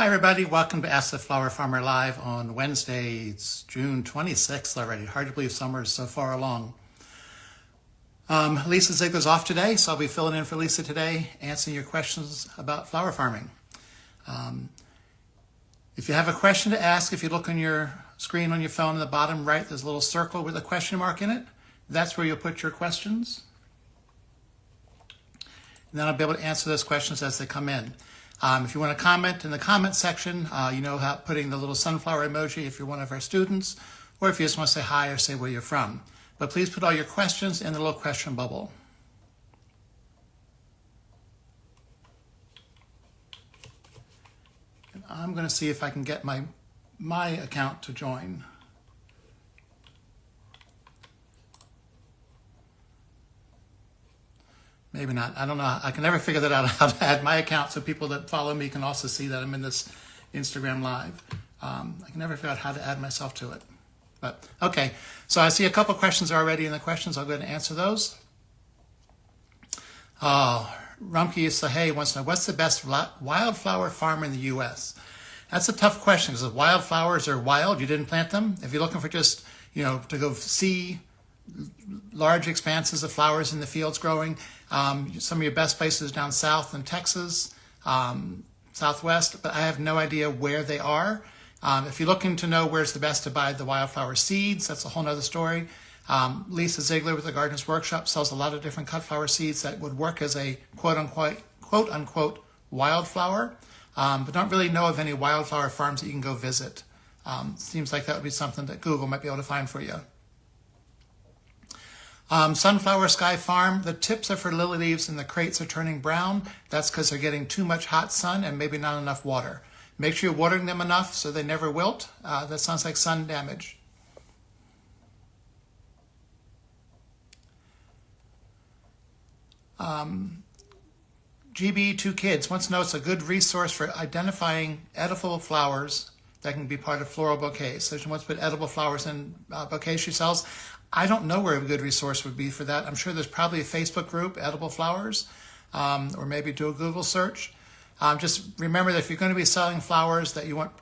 Hi everybody, welcome to Ask the Flower Farmer Live on Wednesday. It's June 26th already. Hard to believe summer is so far along. Lisa Ziegler's off today, so I'll be filling in for Lisa today, answering your questions about flower farming. If you have a question to ask, if you look on your screen on your phone in the bottom right, there's a little circle with a question mark in it. That's where you'll put your questions. And then I'll be able to answer those questions as they come in. If you want to comment in the comment section, you know how putting the little sunflower emoji if you're one of our students, or if you just want to say hi or say where you're from. But please put all your questions in the little question bubble. And I'm going to see if I can get my account to join. Maybe not. I don't know. I can never figure that out, how to add my account so people that follow me can also see that I'm in this Instagram Live. I can never figure out how to add myself to it. But okay, so I see a couple questions already in the questions. I'll go ahead and answer those. Rumke Sahey wants to know, what's the best wildflower farm in the U.S.? That's a tough question because wildflowers are wild. You didn't plant them. If you're looking for just, to go see large expanses of flowers in the fields growing, some of your best places down south in Texas, southwest, but I have no idea where they are. If you're looking to know where's the best to buy the wildflower seeds, that's a whole nother story. Lisa Ziegler with the Gardeners Workshop sells a lot of different cut flower seeds that would work as a quote unquote wildflower, but don't really know of any wildflower farms that you can go visit. Seems like that would be something that Google might be able to find for you. Sunflower Sky Farm, the tips are for lily leaves and the crates are turning brown. That's because they're getting too much hot sun and maybe not enough water. Make sure you're watering them enough so they never wilt. That sounds like sun damage. GB2 Kids wants to know it's a good resource for identifying edible flowers that can be part of floral bouquets. So she wants to put edible flowers in bouquets she sells. I don't know where a good resource would be for that. I'm sure there's probably a Facebook group, Edible Flowers, or maybe do a Google search. Just remember that if you're going to be selling flowers that you want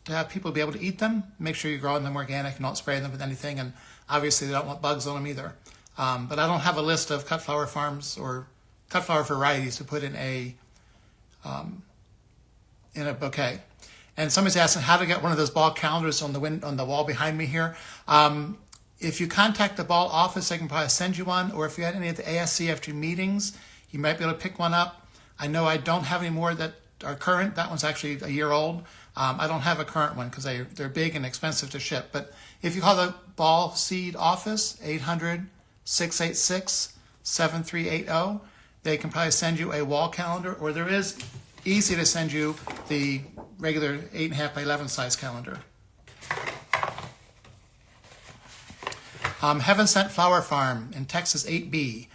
to have people be able to eat them, make sure you're growing them organic and don't spray them with anything. And obviously they don't want bugs on them either. But I don't have a list of cut flower farms or cut flower varieties to put in a bouquet. And somebody's asking how to get one of those ball calendars on the wall behind me here. If you contact the ball office, they can probably send you one, or if you had any of the ASCFG meetings, you might be able to pick one up. I know I don't have any more that are current. That one's actually a year old. I don't have a current one because they're big and expensive to ship. But if you call the ball seed office, 800-686-7380, they can probably send you a wall calendar, or there is easy to send you the regular 8.5 by 11 size calendar. Heaven Sent Flower Farm in Texas 8B.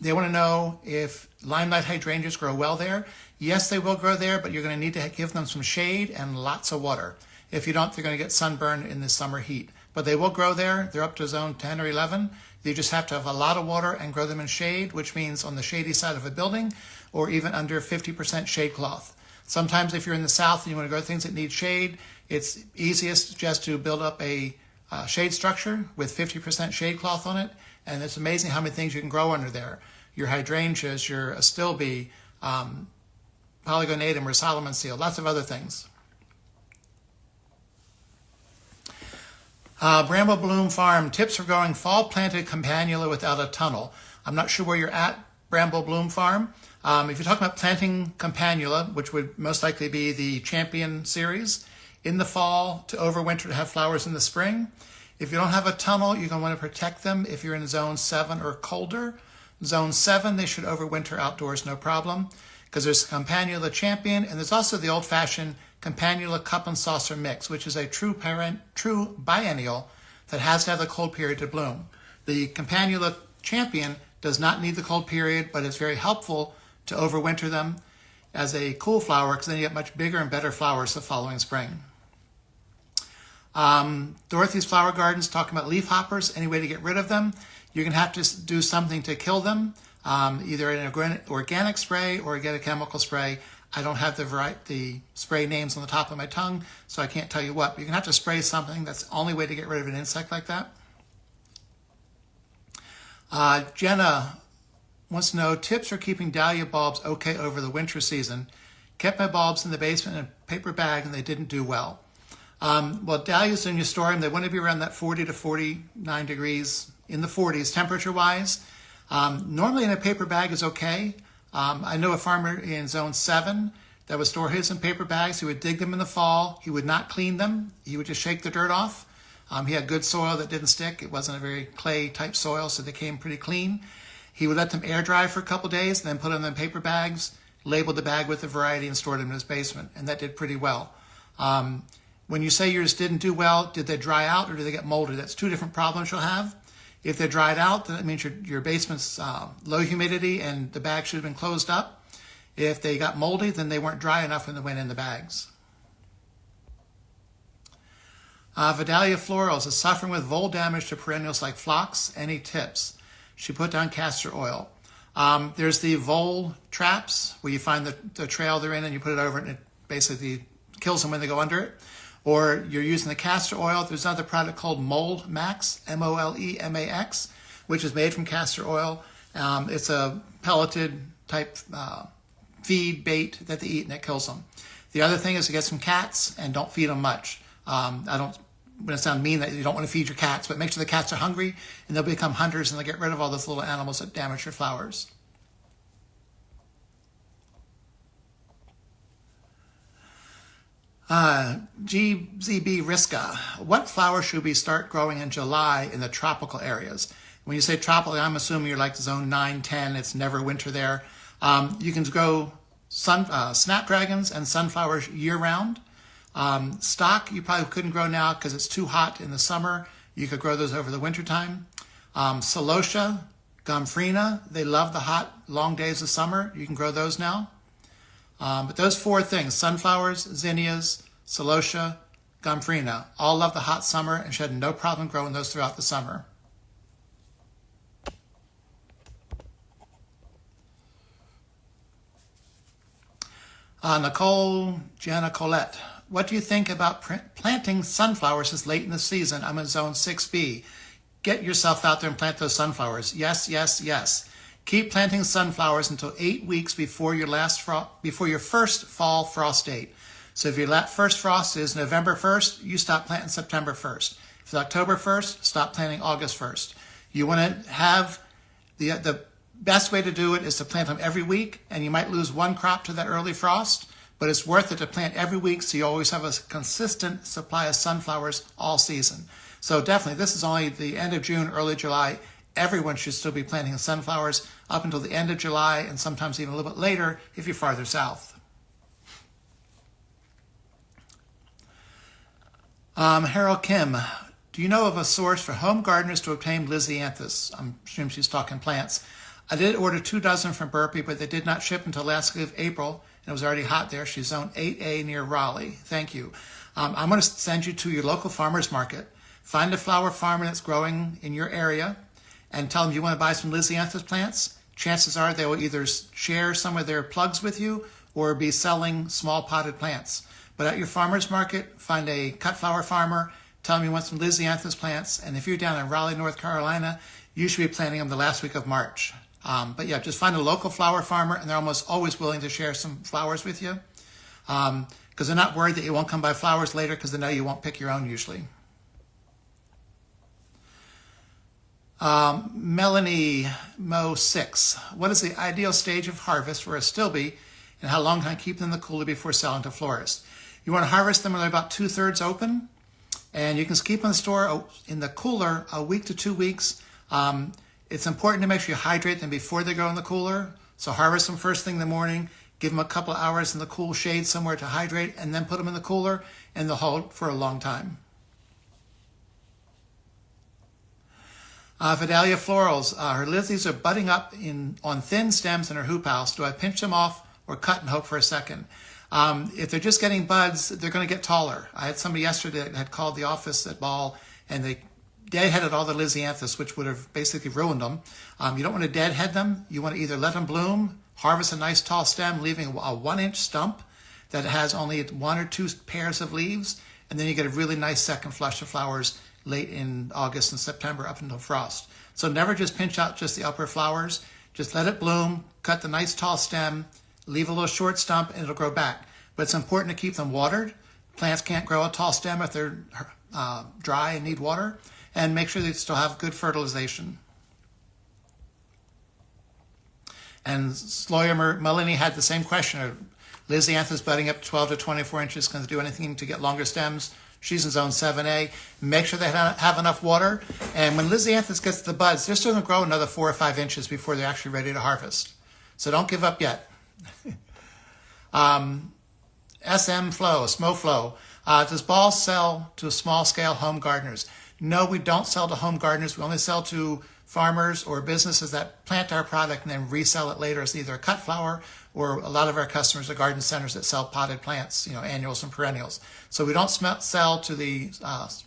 They want to know if limelight hydrangeas grow well there. Yes, they will grow there, but you're going to need to give them some shade and lots of water. If you don't, they're going to get sunburn in the summer heat. But they will grow there. They're up to zone 10 or 11. You just have to have a lot of water and grow them in shade, which means on the shady side of a building or even under 50% shade cloth. Sometimes if you're in the south and you want to grow things that need shade, it's easiest just to build up a shade structure with 50% shade cloth on it, and it's amazing how many things you can grow under there. Your hydrangeas, your astilbe, polygonatum or Solomon seal, lots of other things. Bramble Bloom Farm, tips for growing fall planted campanula without a tunnel. I'm not sure where you're at, Bramble Bloom Farm. If you're talking about planting campanula, which would most likely be the Champion series, in the fall to overwinter to have flowers in the spring. If you don't have a tunnel, you're going to want to protect them if you're in zone 7 or colder. Zone 7, they should overwinter outdoors, no problem, because there's Campanula Champion, and there's also the old-fashioned Campanula Cup and Saucer Mix, which is a true biennial that has to have the cold period to bloom. The Campanula Champion does not need the cold period, but it's very helpful to overwinter them as a cool flower, because then you get much bigger and better flowers the following spring. Dorothy's Flower Gardens talking about leaf hoppers, any way to get rid of them. You're going to have to do something to kill them, either an organic spray or get a chemical spray. I don't have the spray names on the top of my tongue, so I can't tell you what. But you're going to have to spray something. That's the only way to get rid of an insect like that. Jenna wants to know tips for keeping dahlia bulbs okay over the winter season. Kept my bulbs in the basement in a paper bag and they didn't do well. Well, dahlias, when you store them, they want to be around that 40 to 49 degrees, in the 40s temperature-wise. Normally in a paper bag is okay. I know a farmer in zone 7 that would store his in paper bags. He would dig them in the fall. He would not clean them. He would just shake the dirt off. He had good soil that didn't stick. It wasn't a very clay type soil, so they came pretty clean. He would let them air dry for a couple days and then put them in paper bags, labeled the bag with the variety and stored them in his basement. And that did pretty well. When you say yours didn't do well, did they dry out or did they get molded? That's two different problems you'll have. If they dried out, then that means your basement's low humidity and the bag should have been closed up. If they got moldy, then they weren't dry enough when they went in the bags. Vidalia Florals is suffering with vole damage to perennials like phlox. Any tips? She put down castor oil. There's the vole traps where you find the trail they're in and you put it over it and it basically kills them when they go under it. Or you're using the castor oil. There's another product called Mold Max, MOLEMAX, which is made from castor oil. It's a pelleted type feed bait that they eat and it kills them. The other thing is to get some cats and don't feed them much. I'm going to sound mean that you don't want to feed your cats, but make sure the cats are hungry and they'll become hunters and they'll get rid of all those little animals that damage your flowers. GZB Riska, what flowers should we start growing in July in the tropical areas? When you say tropical, I'm assuming you're like zone 9, 10, it's never winter there. You can grow snapdragons and sunflowers year-round. Stock, you probably couldn't grow now because it's too hot in the summer. You could grow those over the wintertime. Celosia, Gomphrena, they love the hot, long days of summer. You can grow those now. But those four things, sunflowers, zinnias, celosia, Gomphrena, all love the hot summer and should have no problem growing those throughout the summer. Nicole Jana Colette, what do you think about planting sunflowers this late in the season? I'm in zone 6B. Get yourself out there and plant those sunflowers. Yes, yes, yes. Keep planting sunflowers until 8 weeks before your first fall frost date. So if your first frost is November 1st, you stop planting September 1st. If it's October 1st, stop planting August 1st. You want to have the best way to do it is to plant them every week, and you might lose one crop to that early frost, but it's worth it to plant every week so you always have a consistent supply of sunflowers all season. So definitely, this is only the end of June, early July. Everyone should still be planting sunflowers up until the end of July and sometimes even a little bit later if you're farther south. Harold Kim, do you know of a source for home gardeners to obtain Lisianthus? I'm assuming she's talking plants. I did order 2 dozen from Burpee, but they did not ship until last week of April, and it was already hot there. She's zone 8A near Raleigh. Thank you. I'm going to send you to your local farmer's market. Find a flower farmer that's growing in your area and tell them you want to buy some Lisianthus plants. Chances are they will either share some of their plugs with you or be selling small potted plants. But at your farmer's market, find a cut flower farmer, tell them you want some Lisianthus plants, and if you're down in Raleigh, North Carolina, you should be planting them the last week of March. But yeah, just find a local flower farmer, and they're almost always willing to share some flowers with you because they're not worried that you won't come by flowers later because they know you won't pick your own usually. Melanie Mo 6. What is the ideal stage of harvest for a stilby and how long can I keep them in the cooler before selling to florists? You want to harvest them when they're about 2/3 open, and you can keep them in the store in the cooler a week to 2 weeks. It's important to make sure you hydrate them before they go in the cooler. So harvest them first thing in the morning, give them a couple of hours in the cool shade somewhere to hydrate, and then put them in the cooler, and they'll hold for a long time. Vidalia Florals, her lilies are budding up on thin stems in her hoop house. Do I pinch them off or cut and hope for a second? If they're just getting buds, they're going to get taller. I had somebody yesterday that had called the office at Ball, and they deadheaded all the Lisianthus, which would have basically ruined them. You don't want to deadhead them. You want to either let them bloom, harvest a nice tall stem, leaving a 1-inch stump that has only 1 or 2 pairs of leaves, and then you get a really nice second flush of flowers late in August and September up until frost. So never just pinch out just the upper flowers. Just let it bloom, cut the nice tall stem, leave a little short stump, and it'll grow back. But it's important to keep them watered. Plants can't grow a tall stem if they're dry and need water. And make sure they still have good fertilization. And Sloyer Melanie had the same question. Lysiantha's budding up 12 to 24 inches. Can they do anything to get longer stems? She's in zone 7A. Make sure they have enough water. And when Lysianthus gets the buds, they're still going to grow another 4 or 5 inches before they're actually ready to harvest. So don't give up yet. SM Flow, Smo Flow. Does Ball sell to small-scale home gardeners? No, we don't sell to home gardeners. We only sell to farmers or businesses that plant our product and then resell it later as either a cut flower, or a lot of our customers are garden centers that sell potted plants, annuals and perennials. So we don't sell to the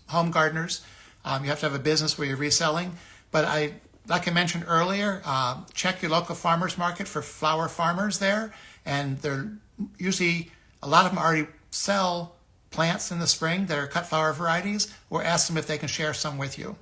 home gardeners. You have to have a business where you're reselling. But like I mentioned earlier, check your local farmers market for flower farmers there. And they're usually, a lot of them already sell plants in the spring that are cut flower varieties, or ask them if they can share some with you.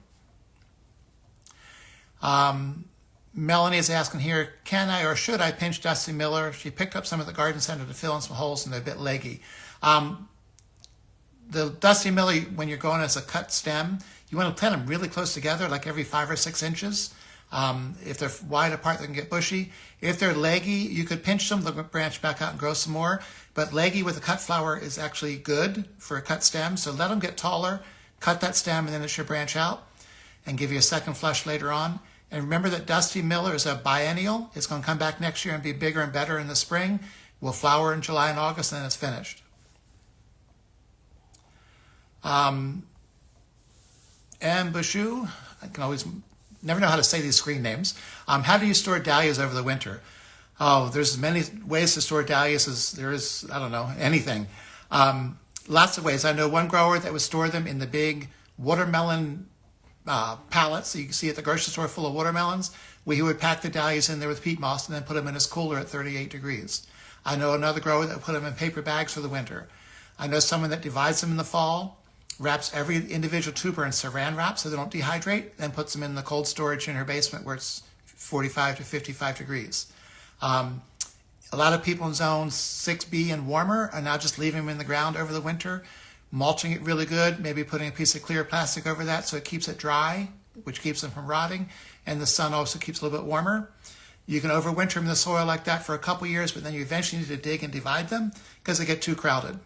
Melanie is asking here, can I or should I pinch Dusty Miller? She picked up some at the garden center to fill in some holes and they're a bit leggy. The Dusty Miller, when you're going as a cut stem, you want to plant them really close together, like every 5 or 6 inches. If they're wide apart, they can get bushy. If they're leggy, you could pinch them, they'll branch back out and grow some more. But leggy with a cut flower is actually good for a cut stem. So let them get taller, cut that stem, and then it should branch out and give you a second flush later on. And remember that Dusty Miller is a biennial. It's going to come back next year and be bigger and better in the spring. Will flower in July and August, and then it's finished. Ambushu, I can always never know how to say these screen names. How do you store dahlias over the winter? Oh, there's many ways to store dahlias as there is, I don't know, anything. Lots of ways. I know one grower that would store them in the big watermelon pallets that you can see at the grocery store full of watermelons. He would pack the dahlias in there with peat moss and then put them in his cooler at 38 degrees. I know another grower that would put them in paper bags for the winter. I know someone that divides them in the fall, wraps every individual tuber in saran wrap so they don't dehydrate, then puts them in the cold storage in her basement where it's 45 to 55 degrees. A lot of people in zones 6B and warmer are now just leaving them in the ground over the winter, mulching it really good, maybe putting a piece of clear plastic over that so it keeps it dry, which keeps them from rotting, and the sun also keeps a little bit warmer. You can overwinter them in the soil like that for a couple years, but then you eventually need to dig and divide them because they get too crowded.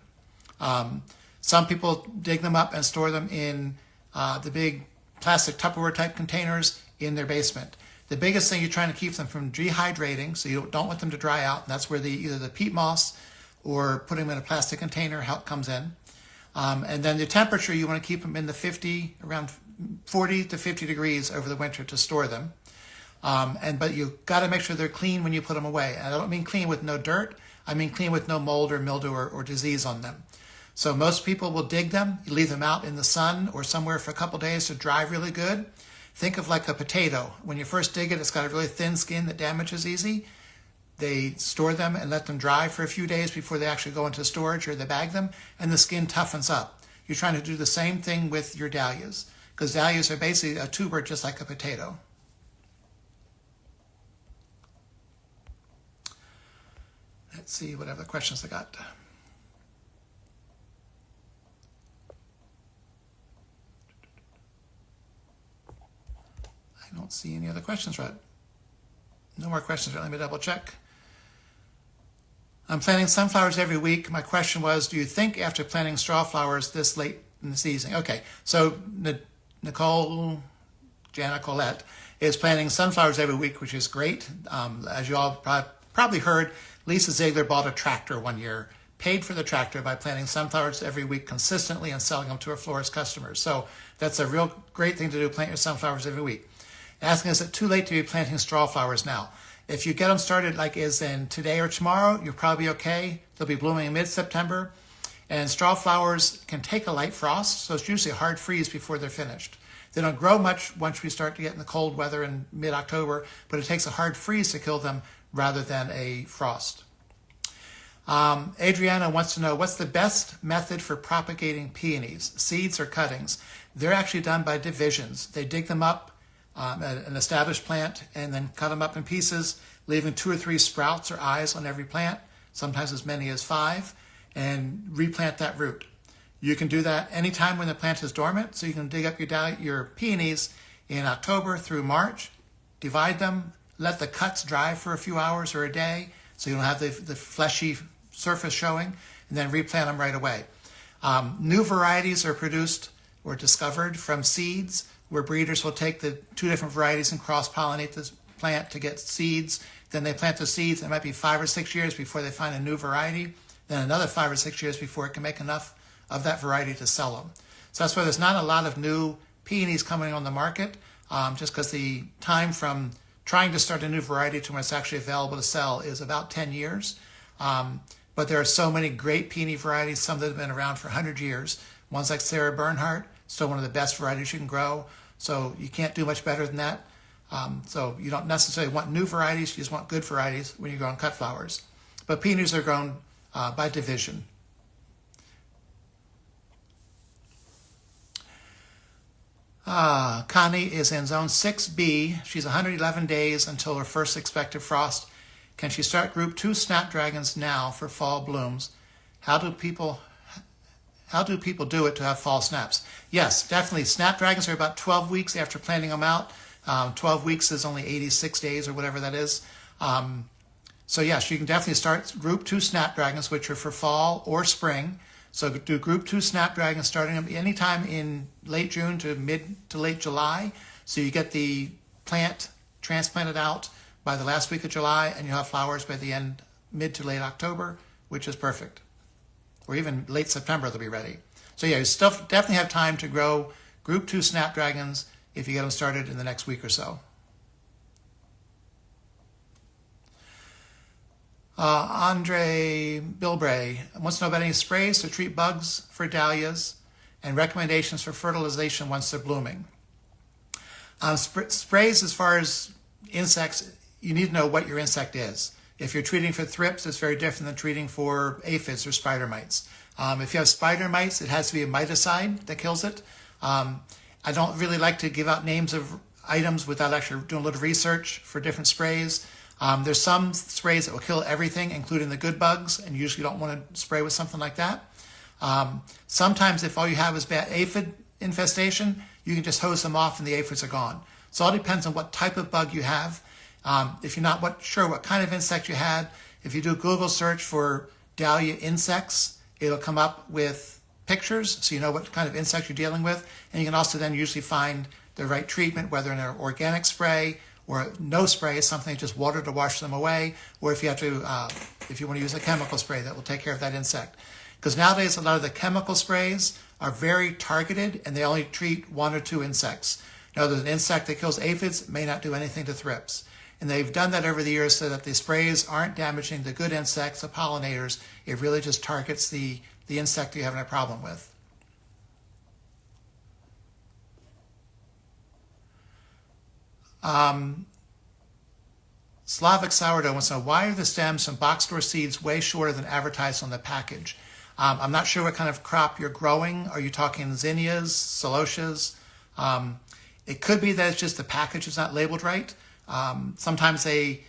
Some people dig them up and store them in the big plastic Tupperware type containers in their basement. The biggest thing, you're trying to keep them from dehydrating, so you don't want them to dry out. And that's where either the peat moss or putting them in a plastic container help comes in. And then the temperature, you want to keep them in the around 40 to 50 degrees over the winter to store them. But you've got to make sure they're clean when you put them away. And I don't mean clean with no dirt. I mean clean with no mold or mildew or disease on them. So most people will dig them, you leave them out in the sun or somewhere for a couple days to dry really good. Think of like a potato. When you first dig it, it's got a really thin skin that damages easy. They store them and let them dry for a few days before they actually go into storage, or they bag them, and the skin toughens up. You're trying to do the same thing with your dahlias, because dahlias are basically a tuber just like a potato. Let's see what other questions I got. I don't see any other questions, right? No more questions. Let me double check. I'm planting sunflowers every week. My question was, do you think after planting straw flowers this late in the season? Okay, so Nicole, Jana Colette, is planting sunflowers every week, which is great. As you all probably heard, Lisa Ziegler bought a tractor one year, paid for the tractor by planting sunflowers every week consistently and selling them to her florist customers. So that's a real great thing to do, plant your sunflowers every week. Asking, is it too late to be planting straw flowers now? If you get them started like is in today or tomorrow, you'll probably be okay. They'll be blooming in mid-September. And straw flowers can take a light frost, so it's usually a hard freeze before they're finished. They don't grow much once we start to get in the cold weather in mid-October, but it takes a hard freeze to kill them rather than a frost. Adriana wants to know, what's the best method for propagating peonies, seeds or cuttings? They're actually done by divisions. They dig them up at an established plant and then cut them up in pieces, leaving 2 or 3 sprouts or eyes on every plant, sometimes as many as 5, and replant that root. You can do that anytime when the plant is dormant, so you can dig up your peonies in October through March, divide them, let the cuts dry for a few hours or a day so you don't have the fleshy surface showing, and then replant them right away. New varieties are produced or discovered from seeds, where breeders will take the 2 different varieties and cross-pollinate this plant to get seeds. Then they plant the seeds. It might be 5 or 6 years before they find a new variety, then another 5 or 6 years before it can make enough of that variety to sell them. So that's why there's not a lot of new peonies coming on the market, just because the time from trying to start a new variety to when it's actually available to sell is about 10 years. But there are so many great peony varieties, some that have been around for 100 years. Ones like Sarah Bernhardt, still one of the best varieties you can grow. So you can't do much better than that. So you don't necessarily want new varieties, you just want good varieties when you're growing cut flowers. But peonies are grown by division. Connie is in zone 6B. She's 111 days until her first expected frost. Can she start group 2 snapdragons now for fall blooms? How do people do it to have fall snaps? Yes, definitely. Snapdragons are about 12 weeks after planting them out. 12 weeks is only 86 days or whatever that is. So yes, you can definitely start group 2 snapdragons, which are for fall or spring. So do group 2 snapdragons starting them anytime in late June to mid to late July. So you get the plant transplanted out by the last week of July, and you'll have flowers by the end, mid to late October, which is perfect. Or even late September, they'll be ready. So yeah, you still definitely have time to grow group 2 snapdragons if you get them started in the next week or so. Andre Bilbray wants to know about any sprays to treat bugs for dahlias and recommendations for fertilization once they're blooming. Sprays as far as insects, you need to know what your insect is. If you're treating for thrips, it's very different than treating for aphids or spider mites. If you have spider mites, it has to be a miticide that kills it. I don't really like to give out names of items without actually doing a little research for different sprays. There's some sprays that will kill everything, including the good bugs, and you usually don't want to spray with something like that. Sometimes if all you have is bad aphid infestation, you can just hose them off and the aphids are gone. So it all depends on what type of bug you have. If you're not sure what kind of insect you had, if you do a Google search for dahlia insects, it'll come up with pictures so you know what kind of insect you're dealing with. And you can also then usually find the right treatment, whether in an organic spray or no spray, something just water to wash them away, or if you have to, if you want to use a chemical spray that will take care of that insect. Because nowadays a lot of the chemical sprays are very targeted and they only treat 1 or 2 insects. Now there's an insect that kills aphids, may not do anything to thrips. And they've done that over the years so that the sprays aren't damaging the good insects, the pollinators. It really just targets the insect you're having a problem with. Slavic Sourdough wants to know, why are the stems from box store seeds way shorter than advertised on the package? I'm not sure what kind of crop you're growing. Are you talking zinnias, celotias? It could be that it's just the package is not labeled right. Sometimes they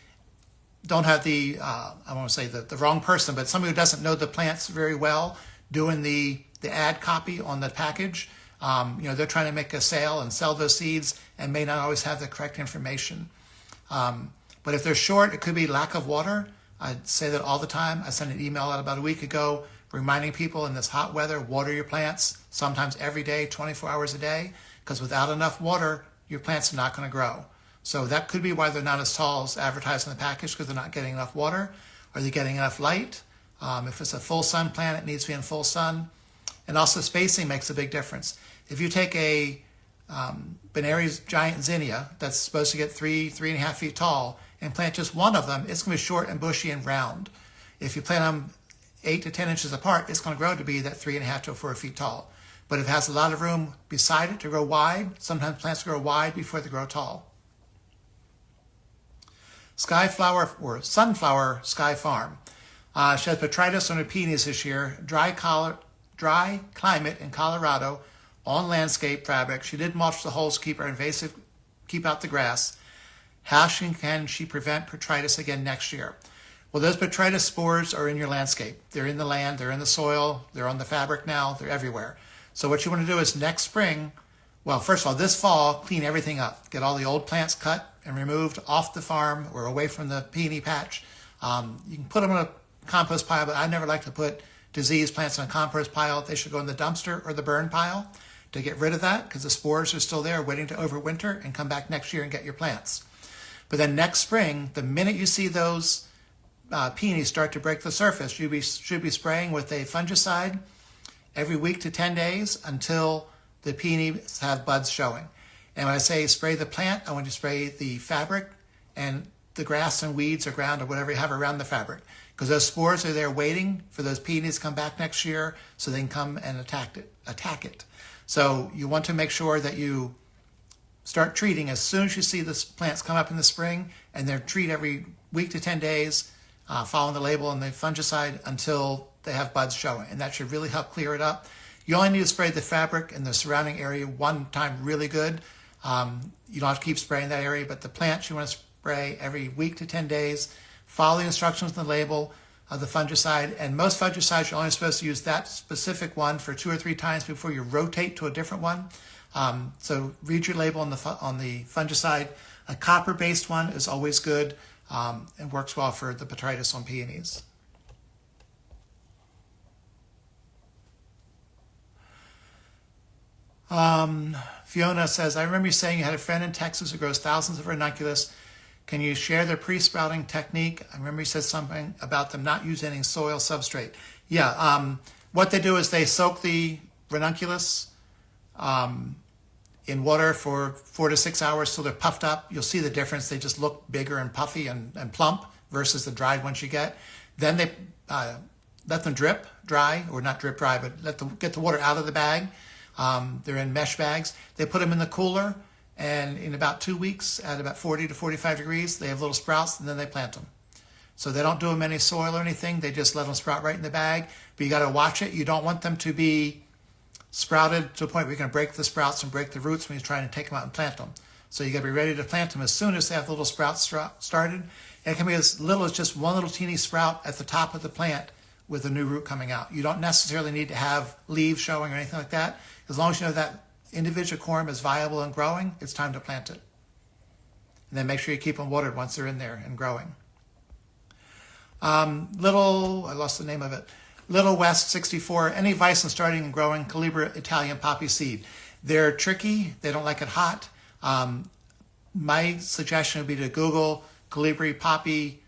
don't have I want to say the wrong person, but somebody who doesn't know the plants very well doing the ad copy on the package. They're trying to make a sale and sell those seeds and may not always have the correct information. But if they're short, it could be lack of water. I say that all the time. I sent an email out about a week ago reminding people in this hot weather, water your plants, sometimes every day, 24 hours a day, because without enough water, your plants are not going to grow. So that could be why they're not as tall as advertised in the package, because they're not getting enough water. Are they getting enough light? If it's a full sun plant, it needs to be in full sun. And also spacing makes a big difference. If you take a Benari's giant zinnia that's supposed to get 3.5 feet tall and plant just one of them, it's going to be short and bushy and round. If you plant them 8 to 10 inches apart, it's going to grow to be that 3.5 to 4 feet tall. But if it has a lot of room beside it to grow wide, sometimes plants grow wide before they grow tall. Skyflower or Sunflower Sky Farm. She has botrytis on her peonies this year. Dry climate in Colorado, on landscape fabric. She did mulch the holes to keep her invasive, keep out the grass. How can she prevent botrytis again next year? Well, those botrytis spores are in your landscape. They're in the land, they're in the soil, they're on the fabric now, they're everywhere. So what you want to do is next spring, well, first of all, this fall, clean everything up. Get all the old plants cut and removed off the farm or away from the peony patch. You can put them in a compost pile, but I never like to put diseased plants in a compost pile. They should go in the dumpster or the burn pile to get rid of that, because the spores are still there waiting to overwinter and come back next year and get your plants. But then next spring, the minute you see those peonies start to break the surface, you should be spraying with a fungicide every week to 10 days until the peonies have buds showing. And when I say spray the plant, I want you to spray the fabric and the grass and weeds or ground or whatever you have around the fabric, because those spores are there waiting for those peonies to come back next year so they can come and attack it. So you want to make sure that you start treating as soon as you see the plants come up in the spring, and then treat every week to 10 days, following the label and the fungicide until they have buds showing. And that should really help clear it up. You only need to spray the fabric and the surrounding area one time really good. You don't have to keep spraying that area, but the plants you want to spray every week to 10 days. Follow the instructions on the label of the fungicide. And most fungicides, you're only supposed to use that specific one for 2 or 3 times before you rotate to a different one. So read your label on the fungicide. A copper-based one is always good and works well for the botrytis on peonies. Fiona says, I remember you saying you had a friend in Texas who grows thousands of ranunculus. Can you share their pre-sprouting technique? I remember you said something about them not using any soil substrate. Yeah, what they do is they soak the ranunculus in water for 4 to 6 hours till they're puffed up. You'll see the difference. They just look bigger and puffy and plump versus the dried ones you get. Then they let them drip dry, or not drip dry, but let them get the water out of the bag. They're in mesh bags. They put them in the cooler, and in about 2 weeks at about 40 to 45 degrees, they have little sprouts, and then they plant them. So they don't do them any soil or anything. They just let them sprout right in the bag. But you got to watch it. You don't want them to be sprouted to a point where you're going to break the sprouts and break the roots when you're trying to take them out and plant them. So you got to be ready to plant them as soon as they have little sprouts started. And it can be as little as just one little teeny sprout at the top of the plant with a new root coming out. You don't necessarily need to have leaves showing or anything like that. As long as you know that individual corm is viable and growing, it's time to plant it. And then make sure you keep them watered once they're in there and growing. I lost the name of it. Little West 64, any advice on starting and growing Calibra Italian poppy seed? They're tricky. They don't like it hot. My suggestion would be to Google Calibri poppy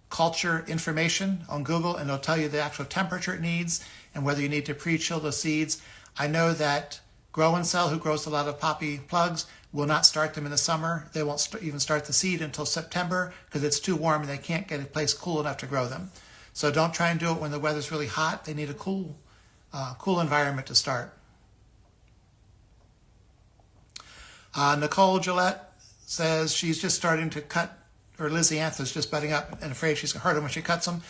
culture information on Google, and it'll tell you the actual temperature it needs and whether you need to pre-chill the seeds. I know that Grow and Sell, who grows a lot of poppy plugs, will not start them in the summer. They won't even start the seed until September because it's too warm and they can't get a place cool enough to grow them. So don't try and do it when the weather's really hot. They need a cool environment to start. Nicole Gillette says she's just starting to cut, or Lisianthus just budding up and afraid she's going to hurt them when she cuts them.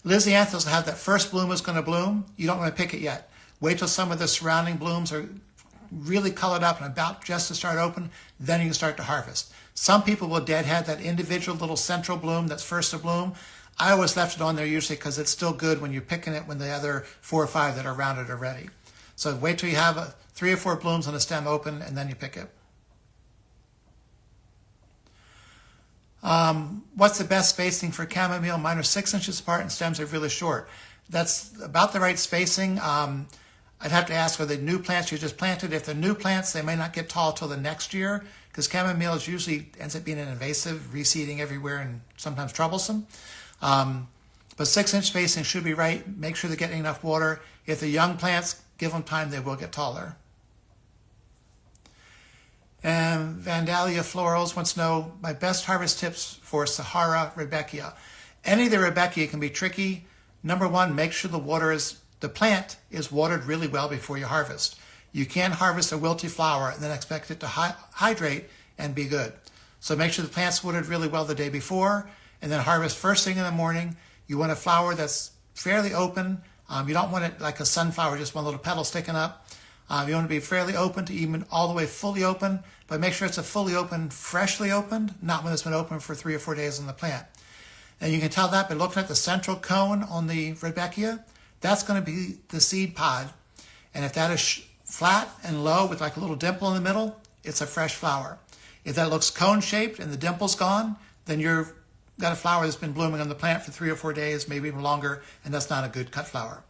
Lisianthus will have that first bloom is going to bloom. You don't want to pick it yet. Wait till some of the surrounding blooms are really colored up and about just to start open, then you can start to harvest. Some people will deadhead that individual little central bloom that's first to bloom. I always left it on there usually because it's still good when you're picking it when the other 4 or 5 that are around it are ready. So wait till you have 3 or 4 blooms on the stem open and then you pick it. What's the best spacing for chamomile? Mine are 6 inches apart and stems are really short. That's about the right spacing. I'd have to ask, are they new plants you just planted? If they're new plants, they may not get tall till the next year because chamomile usually ends up being an invasive, reseeding everywhere and sometimes troublesome. But 6-inch spacing should be right. Make sure they're getting enough water. If they're young plants, give them time, they will get taller. And Vandalia Florals wants to know my best harvest tips for Sahara Rebecca. Any of the Rebecca can be tricky. Number 1, make sure the plant is watered really well before you harvest. You can't harvest a wilty flower and then expect it to hydrate and be good. So make sure the plant's watered really well the day before, and then harvest first thing in the morning. You want a flower that's fairly open. You don't want it like a sunflower, just one little petal sticking up. You want to be fairly open to even all the way fully open, but make sure it's a fully open, freshly opened, not when it's been open for 3 or 4 days on the plant. And you can tell that by looking at the central cone on the Rudbeckia. That's going to be the seed pod. And if that is flat and low with like a little dimple in the middle, it's a fresh flower. If that looks cone-shaped and the dimple's gone, then you've got a flower that's been blooming on the plant for 3 or 4 days, maybe even longer, and that's not a good cut flower.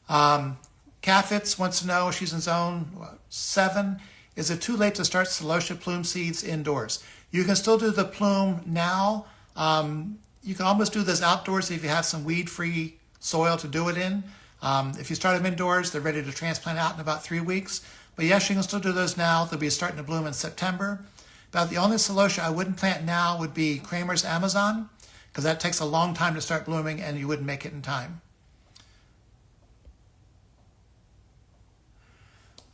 Caffitz wants to know, she's in zone 7, is it too late to start celosia plume seeds indoors? You can still do the plume now. You can almost do this outdoors if you have some weed-free soil to do it in. If you start them indoors, they're ready to transplant out in about 3 weeks. But yes, you can still do those now. They'll be starting to bloom in September. About the only celosia I wouldn't plant now would be Kramer's Amazon, because that takes a long time to start blooming and you wouldn't make it in time.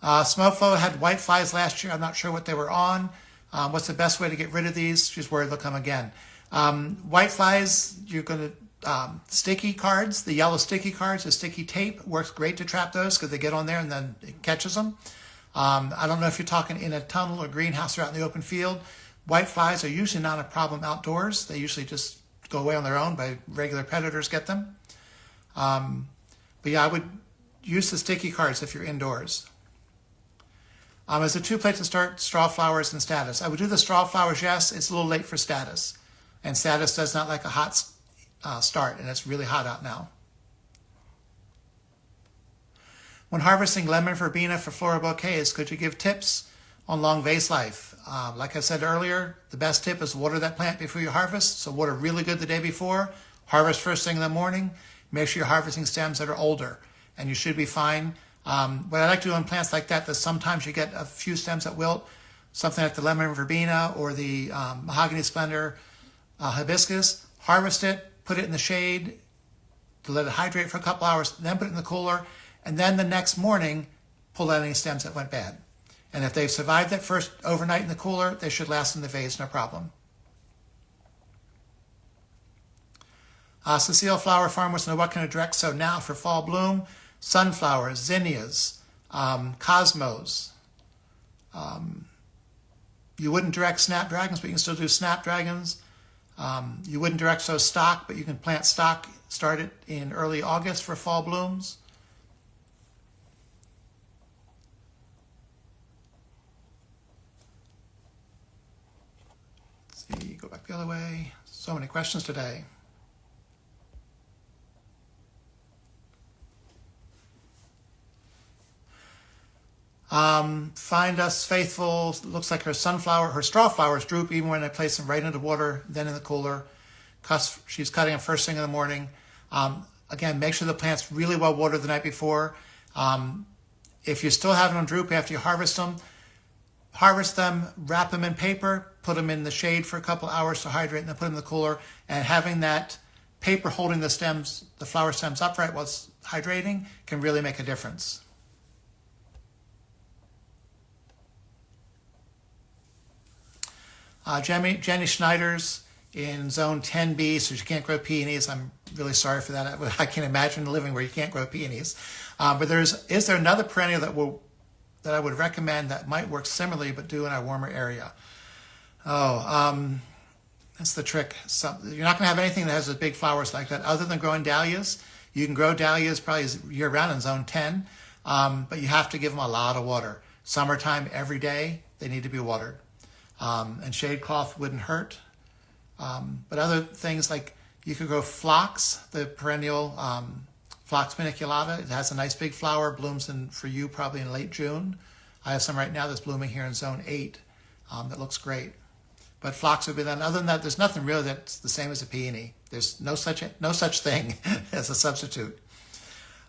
Smofo had white flies last year. I'm not sure what they were on. What's the best way to get rid of these? She's worried they'll come again. White flies, you're going to, sticky cards, the yellow sticky cards, the sticky tape works great to trap those because they get on there and then it catches them. I don't know if you're talking in a tunnel or greenhouse or out in the open field. White flies are usually not a problem outdoors. They usually just go away on their own by regular predators get them. But yeah, I would use the sticky cards if you're indoors. Is it too late to start straw flowers and status? I would do the straw flowers, yes. It's a little late for status. And status does not like a hot start, and it's really hot out now. When harvesting lemon verbena for floral bouquets, could you give tips on long vase life? Like I said earlier, the best tip is water that plant before you harvest. So water really good the day before. Harvest first thing in the morning. Make sure you're harvesting stems that are older, and you should be fine. What I like to do on plants like that is sometimes you get a few stems that wilt, something like the lemon verbena or the mahogany splendor hibiscus. Harvest it, put it in the shade to let it hydrate for a couple hours, then put it in the cooler, and then the next morning pull out any stems that went bad. And if they've survived that first overnight in the cooler, they should last in the vase, no problem. Cecile Flower Farm wants to know what can I direct sow now for fall bloom. Sunflowers, zinnias, cosmos. You wouldn't direct snapdragons, but you can still do snapdragons. You wouldn't direct sow stock, but you can plant stock, start it in early August for fall blooms. Let's see, go back the other way. So many questions today. Find us faithful. Looks like her straw flowers droop even when I place them right into water, then in the cooler. She's cutting them first thing in the morning. Again, make sure the plant's really well watered the night before. If you're still having them droop after you harvest them, wrap them in paper, put them in the shade for a couple hours to hydrate, and then put them in the cooler. And having that paper holding the flower stems upright while it's hydrating can really make a difference. Jenny Schneider's in zone 10B, so she can't grow peonies. I'm really sorry for that. I can't imagine living where you can't grow peonies. But is there another perennial that I would recommend that might work similarly but do in our warmer area? That's the trick. You're not going to have anything that has big flowers like that other than growing dahlias. You can grow dahlias probably year-round in zone 10, but you have to give them a lot of water. Summertime, every day, they need to be watered. And shade cloth wouldn't hurt. But other things like you could grow phlox, the perennial Phlox paniculata. It has a nice big flower, blooms for you probably in late June. I have some right now that's blooming here in zone 8 that looks great. But phlox would be then. Other than that, there's nothing really that's the same as a peony. There's no such thing as a substitute.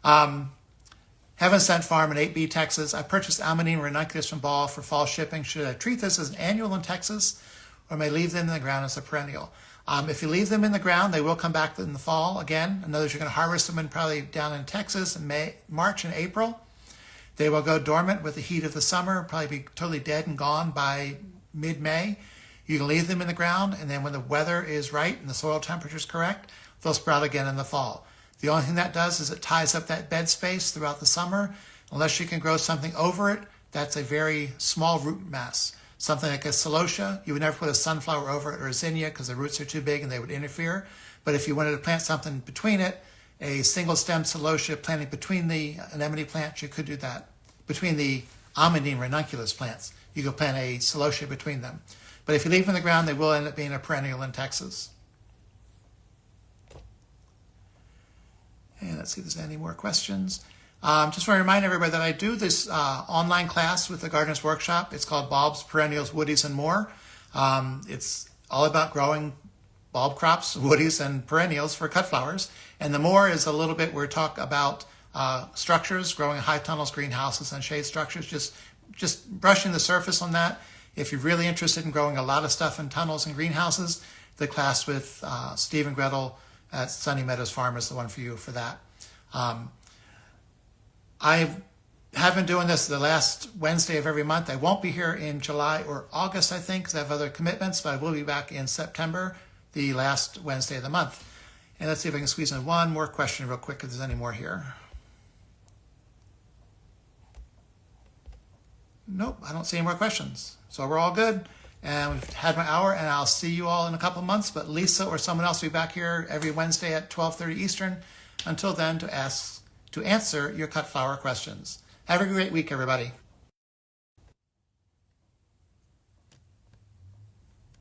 Heaven Sent Farm in 8B, Texas. I purchased Amanine ranunculus from Ball for fall shipping. Should I treat this as an annual in Texas, or may I leave them in the ground as a perennial? If you leave them in the ground, they will come back in the fall again. In other words, you're going to harvest them probably down in Texas in March and April. They will go dormant with the heat of the summer, probably be totally dead and gone by mid-May. You can leave them in the ground, and then when the weather is right and the soil temperature is correct, they'll sprout again in the fall. The only thing that does is it ties up that bed space throughout the summer. Unless you can grow something over it, that's a very small root mass. Something like a celosia, you would never put a sunflower over it, or a zinnia, because the roots are too big and they would interfere. But if you wanted to plant something between it, a single stem celosia planting between the anemone plants, you could do that. Between the Amanine ranunculus plants, you could plant a celosia between them. But if you leave them in the ground, they will end up being a perennial in Texas. And let's see if there's any more questions. Just want to remind everybody that I do this online class with the Gardener's Workshop. It's called Bulbs, Perennials, Woodies, and More. It's all about growing bulb crops, woodies, and perennials for cut flowers. And the more is a little bit where we talk about structures, growing high tunnels, greenhouses, and shade structures, just brushing the surface on that. If you're really interested in growing a lot of stuff in tunnels and greenhouses, the class with Steve and Gretel at Sunny Meadows Farm is the one for you for that. I have been doing this the last Wednesday of every month. I won't be here in July or August, I think, because I have other commitments, but I will be back in September, the last Wednesday of the month. And let's see if I can squeeze in one more question real quick, if there's any more here. Nope, I don't see any more questions. So we're all good. And we've had my hour, and I'll see you all in a couple of months. But Lisa or someone else will be back here every Wednesday at 12:30 Eastern. Until then, to answer your cut flower questions. Have a great week, everybody.